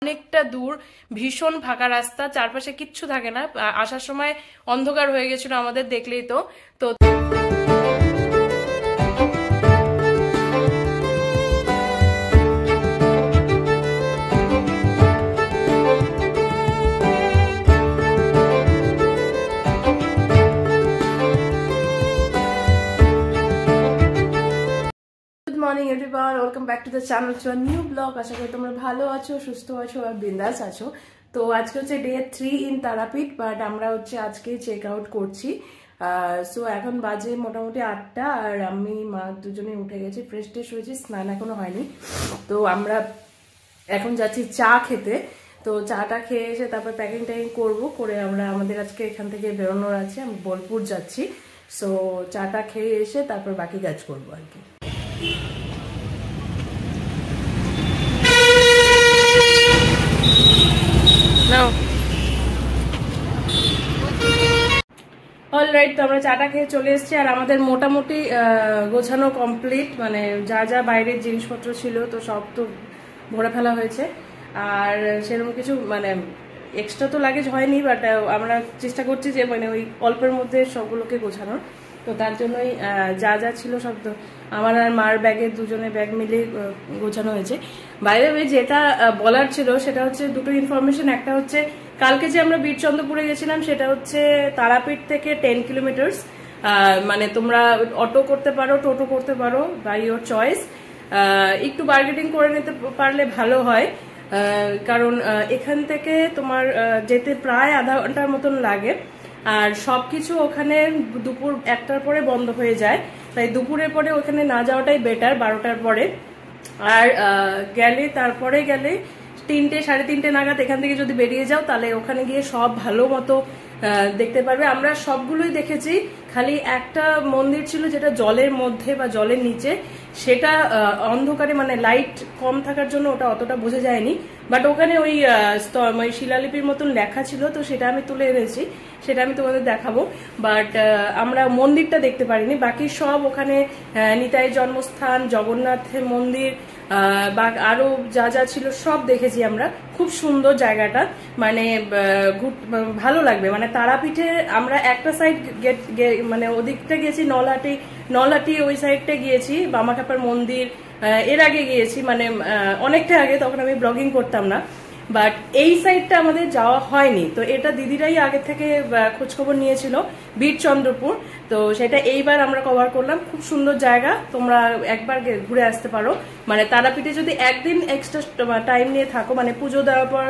অনেকটা দূর, ভীষণ ফাঁকা রাস্তা, চারপাশে কিচ্ছু থাকে না। আসার সময় অন্ধকার হয়ে গেছিল আমাদের, দেখলেই তো। তো morning everyone, welcome back to the channel, to a new blog. আশা করি তোমরা ভালো আছো, সুস্থ আছো আর বিন্দাস আছো। তো আজকে হচ্ছে ডে 3 ইন তারাপীঠ, বাট আমরা হচ্ছে আজকে চেক আউট করছি। সো এখন বাজে মোটামুটি 8টা, আর আমি মা দুজনে উঠে গেছি, ফ্রেশ ট্রেশ হয়েছি, স্নান এখনো হয়নি। তো আমরা এখন যাচ্ছি চা খেতে। তো চাটা খেয়ে এসে তারপর প্যাকিং ট্যাকিং করবো, করে আমরা আমাদের আজকে এখান থেকে বেরোনোর আছে, আমি বোলপুর যাচ্ছি। সো চাটা খেয়ে এসে তারপর বাকি কাজ করবো আর কি। অলরাইট, তো আমরা চাটা খেয়ে চলে এসেছি, আর আমাদের মোটামুটি গোছানো কমপ্লিট, মানে যা যা বাইরের জিনিসপত্র ছিল তো সব তো ভরে ফেলা হয়েছে। আর সেরকম কিছু মানে এক্সট্রা তো লাগেজ হয়নি, বাট আমরা চেষ্টা করছি যে মানে ওই অল্পের মধ্যে সবগুলোকে গোছানোর। তো তার জন্যই যা যা ছিল সব তো আমার আর মার ব্যাগে, দুজনে ব্যাগ মিলে গোছানো হয়েছে। বাইরে যেটা বলার ছিল সেটা হচ্ছে দুটো ইনফরমেশন। একটা হচ্ছে কালকে যে আমরা বীরচন্দ্রপুরে গেছিলাম সেটা হচ্ছে তারাপীঠ থেকে 10 কিলোমিটার্স। মানে তোমরা অটো করতে পারো, টোটো করতে পারো, বাই ইয়োর চয়েস। একটু বার্গেনিং করে নিতে পারলে ভালো হয়, কারণ এখান থেকে তোমার যেতে প্রায় আধা ঘন্টার মতন লাগে। আর সবকিছু ওখানে দুপুর 1টার পরে বন্ধ হয়ে যায়, তাই দুপুরের পরে ওখানে না যাওয়াটাই বেটার, 12টার পরে। আর তারপরে গেলে 3টে সাড়ে 3টে নাগাদ এখান থেকে যদি বেরিয়ে যাও, তাহলে ওখানে গিয়ে সব ভালো মতো দেখতে পারবে। আমরা সবগুলোই দেখেছি, খালি একটা মন্দির ছিল যেটা জলের মধ্যে বা জলের নিচে, সেটা অন্ধকারে মানে লাইট কম থাকার জন্য ওটা অতটা বোঝা যায়নি। বাট ওখানে ওই শিলালিপির মতন লেখা ছিল, তো সেটা আমি তুলে এনেছি, সেটা আমি তোমাদের দেখাবো। বাট আমরা মন্দিরটা দেখতে পারিনি। বাকি সব ওখানে নিতাই জন্মস্থান, জগন্নাথের মন্দির বা আরো যা যা ছিল সব দেখেছি আমরা। খুব সুন্দর জায়গাটা, মানে ভালো লাগবে। মানে তারাপীঠে আমরা একটা সাইড মানে ওদিকটা গেছি, নলহাটি ওই সাইডটা গিয়েছি, বামাখ্যাপার মন্দির এর আগে গিয়েছি, মানে অনেকটা আগে, তখন আমি ব্লগিং করতাম না। বাট এই সাইডটা আমাদের যাওয়া হয়নি। তো এটা দিদিরাই আগে থেকে খোঁজখবর নিয়েছিল, বীরচন্দ্রপুর। তো সেটা এইবার আমরা কভার করলাম। খুব সুন্দর জায়গা, তোমরা একবার ঘুরে আসতে পারো। মানে তারাপীঠে যদি একদিন এক্সট্রা টাইম নিয়ে থাকো, মানে পুজো দেওয়ার পর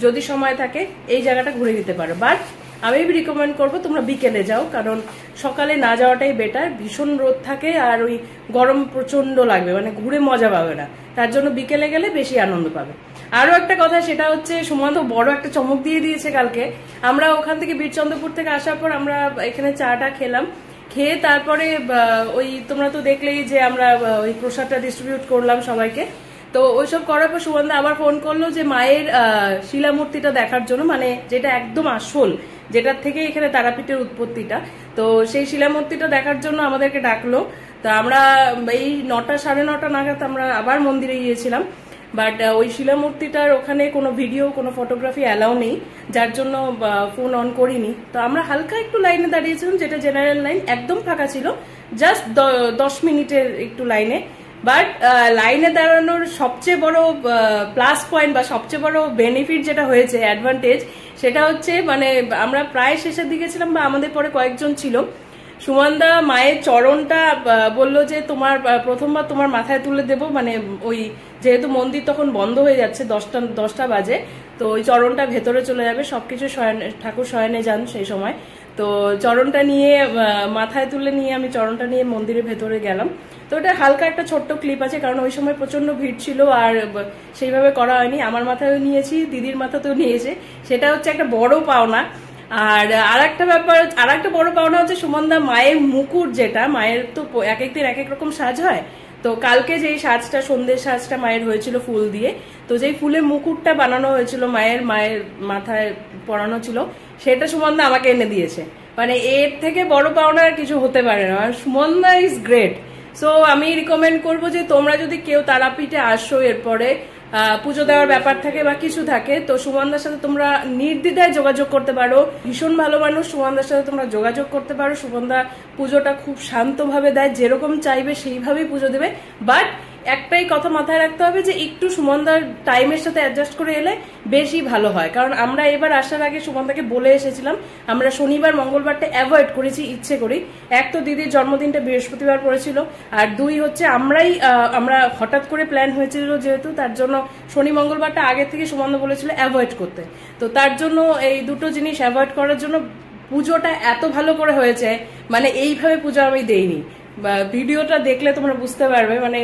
যদি সময় থাকে, এই জায়গাটা ঘুরে দিতে পারো। বাট আমি রিকমেন্ড করবো তোমরা বিকেলে যাও, কারণ সকালে না যাওয়াটাই বেটার। ভীষণ রোদ থাকে আর ওই গরম প্রচন্ড লাগবে, মানে ঘুরে মজা পাবে না। তার জন্য বিকেলে গেলে বেশি আনন্দ পাবে। আরো একটা কথা, সেটা হচ্ছে সুমন্ত বড় একটা চমক দিয়ে দিয়েছে কালকে। আমরা ওখান থেকে বীরচন্দ্রপুর থেকে আসার পর আমরা এখানে চাটা খেলাম, খেয়ে তারপরে ওই তোমরা তো দেখলেই যে আমরা ওই প্রসাদটা ডিস্ট্রিবিউট করলাম সবাইকে। তো ওইসব করার পর সুমন্ত আবার ফোন করলো যে মায়ের শিলামূর্তিটা দেখার জন্য, মানে যেটা একদম আসল, যেটার থেকে এখানে তারাপীঠের উৎপত্তিটা। তো সেই শিলামূর্তিটা দেখার জন্য আমাদেরকে ডাকলো। তো আমরা এই 9টা সাড়ে 9টা নাগাদ আমরা আবার মন্দিরে গিয়েছিলাম। বাট ওই শিলামূর্তিটার ওখানে কোনো ভিডিও, কোনো ফটোগ্রাফি অ্যালাউ নেই, যার জন্য ফোন অন করিনি। তো আমরা হালকা একটু লাইনে দাঁড়িয়েছিলাম, যেটা জেনারেল লাইন, একদম ফাঁকা ছিল, জাস্ট 10 মিনিটের একটু লাইনে। বাট লাইনে দাঁড়ানোর সবচেয়ে বড় প্লাস পয়েন্ট বা সবচেয়ে বড় বেনিফিট যেটা হয়েছে, অ্যাডভান্টেজ, সেটা হচ্ছে মানে আমরা প্রায় শেষের দিকে ছিলাম, বা আমাদের পরে কয়েকজন ছিল। সুমনদা মায়ের চরণটা বললো যে তোমার প্রথমবার তোমার মাথায় তুলে দেবো, মানে ওই যেহেতু মন্দির তখন বন্ধ হয়ে যাচ্ছে, 10টা বাজে, তো ওই চরণটা ভেতরে চলে যাবে। সবকিছু ঠাকুর শয়নে যান সেই সময়। তো চরণটা নিয়ে মাথায় তুলে নিয়ে আমি চরণটা নিয়ে মন্দিরের ভেতরে গেলাম। তো ওটা হালকা একটা ছোট্ট ক্লিপ আছে, কারণ ওই সময় প্রচন্ড ভিড় ছিল আর সেইভাবে করা হয়নি। আমার মাথায়ও নিয়েছি, দিদির মাথাতেও নিয়েছে, সেটা হচ্ছে একটা বড় পাওনা। আর আরেকটা ব্যাপার, আরেকটা বড় পাওনা হচ্ছে সুমনদা মায়ের মুকুট, যেটা মায়ের তো এক এক দিন এক এক রকম সাজ হয়। তো কালকে যেই সাজটা, সন্ধ্যের সাজটা মায়ের হয়েছিল ফুল দিয়ে, তো যেই ফুলের মুকুটটা বানানো হয়েছিল মায়ের মাথায় পরানো ছিল, সেটা সুমনদা আমাকে এনে দিয়েছে। মানে এর থেকে বড় পাওনা আর কিছু হতে পারে না। সুমনদা ইজ গ্রেট। সো আমি রিকমেন্ড করবো যে তোমরা যদি কেউ তারাপীঠে আসো, এরপরে পুজো দেওয়ার ব্যাপার থাকে বা কিছু থাকে, তো সুমনদার সাথে তোমরা নির্দ্বিধায় যোগাযোগ করতে পারো। ভীষণ ভালো মানুষ, সুমনদার সাথে তোমরা যোগাযোগ করতে পারো। সুমনদা পুজোটা খুব শান্তভাবে দেয়, যেরকম চাইবে সেইভাবেই পুজো দেবে। বাট একটাই কথা মাথায় রাখতে হবে যে একটু সুমনদার টাইমের সাথে অ্যাডজাস্ট করে এলে বেশি ভালো হয়। কারণ আমরা এবার আসার আগে সুমনদাকে বলে এসেছিলাম আমরা শনিবার মঙ্গলবারটা অ্যাভয়েড করেছি ইচ্ছে করি। এক তো দিদির জন্মদিনটা বৃহস্পতিবার পড়েছিল, আর দুই হচ্ছে আমরা হঠাৎ করে প্ল্যান হয়েছিল যেহেতু, তার জন্য শনি মঙ্গলবারটা আগে থেকে সুমনদা বলেছিল অ্যাভয়েড করতে। তো তার জন্য এই দুটো জিনিস অ্যাভয়েড করার জন্য পুজোটা এত ভালো করে হয়েছে, মানে এইভাবে পুজো আমি দেইনি। ভিডিওটা দেখলে তোমরা বুঝতে পারবে, মানে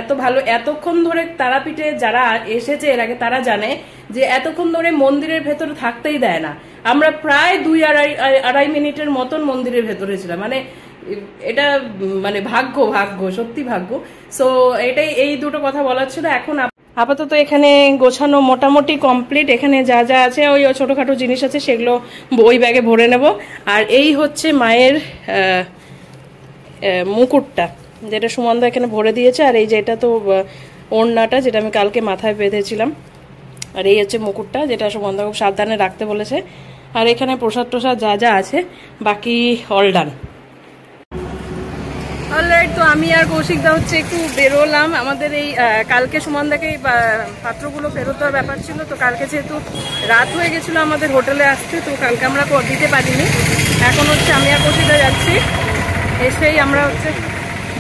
এত ভালো। এতক্ষণ ধরে তারাপীঠে যারা এসেছে এর আগে তারা জানে যে এতক্ষণ ধরে মন্দিরের ভেতরে থাকতেই দেয় না। আমরা প্রায় 2-2.5 মিনিটের মতন মন্দিরের ভেতরে ছিলাম, মানে এটা মানে ভাগ্য সত্যি ভাগ্য। সো এটাই, এই দুটো কথা বলার ছিল। এখন আপাতত এখানে গোছানো মোটামুটি কমপ্লিট। এখানে যা যা আছে ওই ছোটখাটো জিনিস আছে সেগুলো ওই ব্যাগে ভরে নেব। আর এই হচ্ছে মায়ের মুকুটটা, যেটা সুমনদা এখানে ভরে দিয়েছে। আর এই যেটা তো ওড়নাটা, যেটা আমি কালকে মাথায় বেঁধেছিলাম। আর এই হচ্ছে মুকুটটা, যেটা সুমনদা খুব সাবধানে রাখতে বলেছে। আর এখানে প্রসাদ টোসাদ যা যা আছে বাকি অল ডান। অলরাইট, তো আমি আর কৌশিকদা হচ্ছে একটু বেরোলাম। আমাদের এই কালকে সুমনদাকে এই পাত্রগুলো ফেরত দেওয়ার ব্যাপার ছিল, তো কালকে যেহেতু রাত হয়ে গেছিলো আমাদের হোটেলে আসতে, তো কালকে আমরা দিতে পারিনি। এখন হচ্ছে আমি আর কৌশিকদা যাচ্ছি, এসেই আমরা হচ্ছে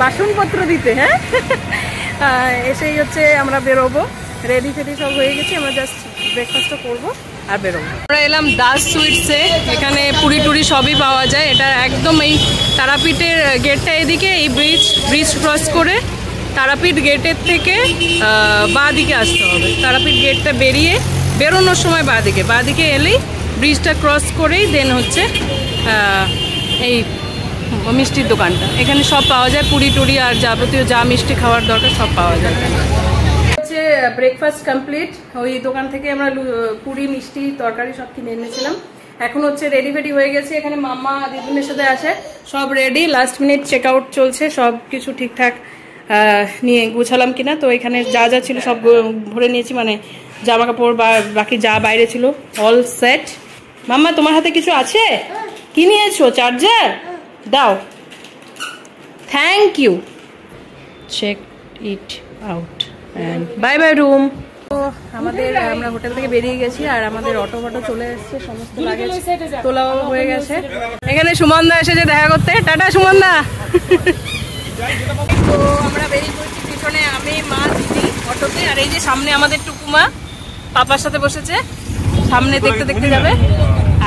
বাসনপত্র দিতে, হ্যাঁ এসেই হচ্ছে আমরা বেরোবো। রেডি ফেডি সব হয়ে গেছি, আমরা জাস্ট ব্রেকফাস্টটা করবো আর বেরোবো। আমরা এলাম দাস সুইটসে, এখানে পুরি টুরি সবই পাওয়া যায়। এটা একদম এই তারাপীঠের গেটটা এদিকে, এই ব্রিজ ক্রস করে তারাপীঠ গেটের থেকে বাঁ দিকে আসতে হবে। তারাপীঠ গেটটা বেরোনোর সময় বাঁ দিকে এলেই ব্রিজটা ক্রস করেই দেন হচ্ছে এই মিষ্টির দোকানটা। এখানে সব পাওয়া যায়, পুরি টুরি আর যাবতীয় যা মিষ্টি খাওয়ার দরকার সব পাওয়া যায়। হচ্ছে ব্রেকফাস্ট কমপ্লিট। ওই দোকান থেকে আমরা পুরি মিষ্টি তরকারি সব কিনে এনেছিলাম। এখন হচ্ছে রেডি ফেডি হয়ে গেছে। এখানে মামা দিদুনের সাথে আছে, সব ready. Last minute check out চলছে, সব কিছু ঠিকঠাক নিয়ে গুছালাম কিনা। তো এখানে যা যা ছিল সব ভরে নিয়েছি, মানে জামা কাপড় বা বাকি যা বাইরে ছিল অল সেট। মামা তোমার হাতে কিছু আছে? কি নিয়েছো? চার্জার দাও, thank you. Check it out and bye bye room. তো আমরা হোটেল থেকে বেরিয়ে গেছি, আর আমাদের অটো চলে এসছে, সমস্ত লাগেজ তোলাও হয়ে গেছে। এখানে সুমনদা এসেছে দেখা করতে। টাটা সুমনদা। তো আমরা বেরিয়ে পড়েছি, পিছনে আমি, মা, দিদি অটোতে। আর এই যে সামনে আমাদের টুকুমা পাপার সাথে বসেছে, সামনে দেখতে দেখতে যাবে।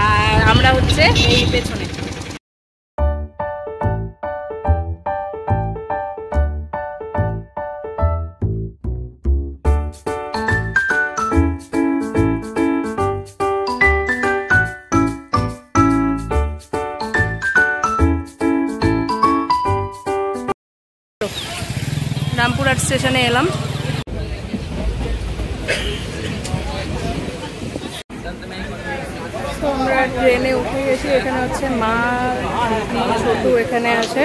আর আমরা হচ্ছে এই পেছনে। রামপুরহাট স্টেশনে এলাম। তো আমরা ট্রেনে উঠে গেছি। এখানে হচ্ছে মা, ছোটু এখানে আছে,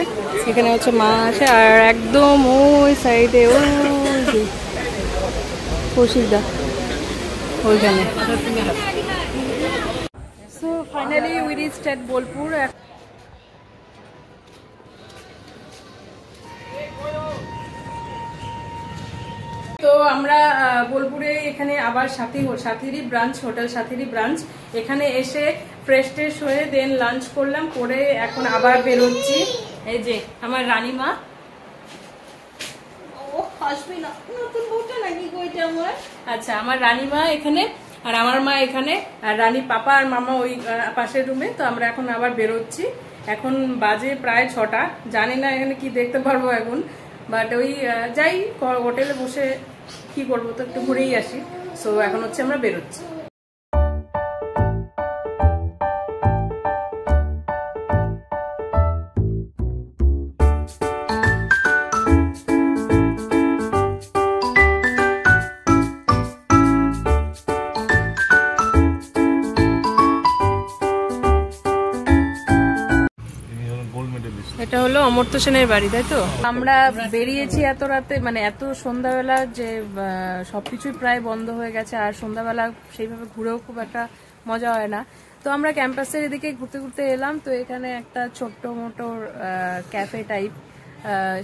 এখানে হচ্ছে মা আছে, আর একদম ওই সাইডে ওই যে কৌশিকদা ওইখানে। সো ফাইনালি উই রিচড এট বোলপুর। তো আমরা বোলপুরে এখানে আবার সাথীরই ব্রাঞ্চ, হোটেল সাথীরই ব্রাঞ্চ। এখানে এসে ফ্রেশ ট্রেশ হয়ে দেন লাঞ্চ করলাম, করে এখন আবার বেরোচ্ছি। এই যে আমার রানীমা, ও হাসবি না, নতুন বউটা নাকি কইটা আমার। আচ্ছা, আমার রানীমা এখানে, আর আমার মা এখানে, আর রানীর পাপা আর মামা ওই পাশের রুমে। তো আমরা এখন আবার বেরোচ্ছি। এখন বাজে প্রায় 6টা। জানি না এখানে কি দেখতে পারবো এখন, বাট ওই যাই হোটেলে বসে কি করবো, তো একটু ঘুরেই আসি। সো এখন হচ্ছে আমরা বেরোচ্ছি। এটা হলো অমর্ত্য সেনের বাড়ি, তাই তো? আমরা বেরিয়েছি এত রাতে, মানে এত সন্ধ্যাবেলা, যে সবকিছুই প্রায় বন্ধ হয়ে গেছে, আর সন্ধ্যাবেলা সেইভাবে ঘুরেও খুব একটা মজা হয় না। তো আমরা ক্যাম্পাসের এদিকে ঘুরতে ঘুরতে এলাম। তো এখানে একটা ছোট্ট মোটো ক্যাফে টাইপ,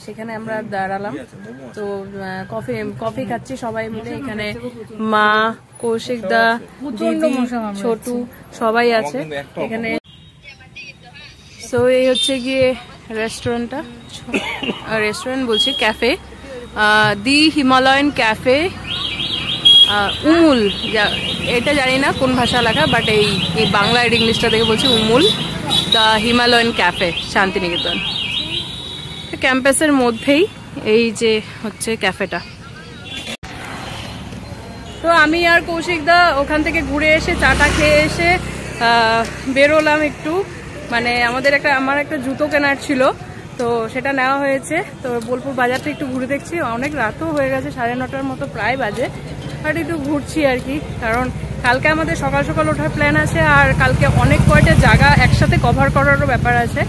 সেখানে আমরা দাঁড়ালাম। তো কফি খাচ্ছি সবাই মিলে। এখানে মা, কৌশিক দা, দিদি, ছোটু সবাই আছে এখানে। তো এই হচ্ছে গিয়ে রেস্টুরেন্টটা, রেস্টুরেন্ট বলছি, ক্যাফে, দি হিমালয়ান ক্যাফে উমুল। এটা জানি না কোন ভাষা লেখা, বাট এই বাংলা আর ইংলিশটা দেখে বলছি উমুল দ্য হিমালয়ান ক্যাফে, শান্তিনিকেতন। ক্যাম্পাসের মধ্যেই এই যে হচ্ছে ক্যাফেটা। তো আমি আর কৌশিক দা ওখান থেকে ঘুরে এসে চাটা খেয়ে এসে বেরোলাম একটু, মানে আমার একটা জুতো কেনার ছিল, তো সেটা নেওয়া হয়েছে। তো বোলপুর বাজারটা একটু ঘুরে দেখছি, অনেক রাতও হয়ে গেছে, 9:30 মতো প্রায় বাজে, বাট একটু ঘুরছি আর কি, কারণ কালকে আমাদের সকাল সকাল ওঠার প্ল্যান আছে, আর কালকে অনেক কয়টা জায়গা একসাথে কভার করারও ব্যাপার আছে।